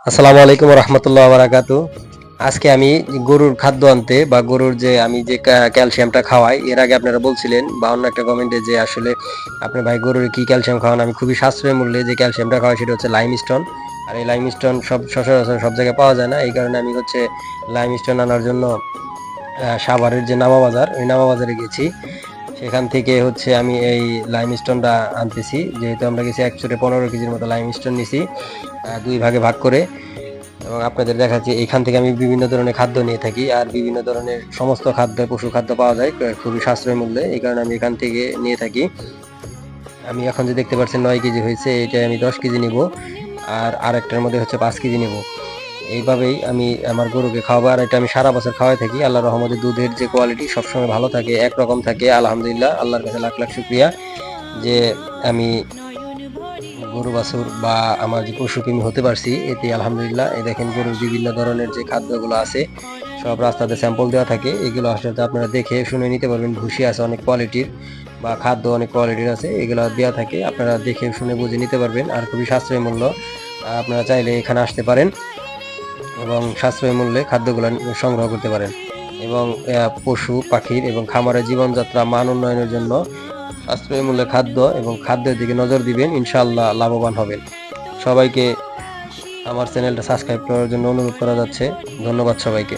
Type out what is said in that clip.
আসসালামু আলাইকুম রহমতুল্লাহ বারাকাতু। আজকে আমি গরুর খাদ্য আনতে বা গরুর যে আমি যে ক্যালসিয়ামটা খাওয়াই, এর আগে আপনারা বলছিলেন বা অন্য একটা কমেন্টে যে আসলে আপনি ভাই গরুর কি ক্যালসিয়াম খাওয়ান। আমি খুবই সাশ্রয় মূল্যে যে ক্যালসিয়ামটা খাওয়াই সেটা হচ্ছে লাইমস্টোন। আর এই লাইমস্টোন সচরাচর সব জায়গায় পাওয়া যায় না, এই কারণে আমি হচ্ছে লাইমস্টোন আনার জন্য সাভারের যে নামা বাজার, ওই নামা বাজারে গেছি। সেখান থেকে হচ্ছে আমি এই লাইমস্টোনটা আনতেছি। যেহেতু আমরা গেছি 115 কেজির মতো লাইমস্টোন নিছি, দুই ভাগে ভাগ করে। এবং আপনাদের দেখাচ্ছি এখান থেকে আমি বিভিন্ন ধরনের খাদ্য নিয়ে থাকি, আর বিভিন্ন ধরনের সমস্ত খাদ্য পশু খাদ্য পাওয়া যায় খুবই সাশ্রয় মূল্যে, এই কারণে আমি এখান থেকে নিয়ে থাকি। আমি এখন যে দেখতে পাচ্ছেন 9 কেজি হয়েছে, এটা আমি 10 কেজি নিব, আর আরেকটার মধ্যে হচ্ছে 5 কেজি নিব। এইভাবেই আমি আমার গরুকে খাওয়াবো, আর এটা আমি সারা বছর খাওয়াই থাকি। আল্লাহর রহমতে দুধের যে কোয়ালিটি সবসময় ভালো থাকে, একরকম থাকে। আলহামদুলিল্লাহ, আল্লাহর কাছে লাখ লাখ শুক্রিয়া যে আমি গরু বাছুর বা আমার যে পশুপ্রেমী হতে পারছি, এতে আলহামদুলিল্লাহ। এই দেখেন গরুর বিভিন্ন ধরনের যে খাদ্যগুলো আছে সব রাস্তাতে স্যাম্পল দেওয়া থাকে, এগুলো আসলে আপনারা দেখে শুনে নিতে পারবেন। ভুসি আছে অনেক কোয়ালিটির বা খাদ্য অনেক কোয়ালিটির আছে, এগুলো দেওয়া থাকে, আপনারা দেখে শুনে বুঝে নিতে পারবেন। আর খুবই সাশ্রয়ী মূল্য, আপনারা চাইলে এখানে আসতে পারেন এবং সাশ্রয়ী মূল্যে খাদ্যগুলো সংগ্রহ করতে পারেন। এবং পশু পাখির এবং খামারের জীবনযাত্রা মান উন্নয়নের জন্য সাশ্রয়ী মূল্যে খাদ্য এবং খাদ্যের দিকে নজর দিবেন, ইনশাআল্লাহ লাভবান হবেন। সবাইকে আমার চ্যানেলটা সাবস্ক্রাইব করার জন্য অনুরোধ করা যাচ্ছে। ধন্যবাদ সবাইকে।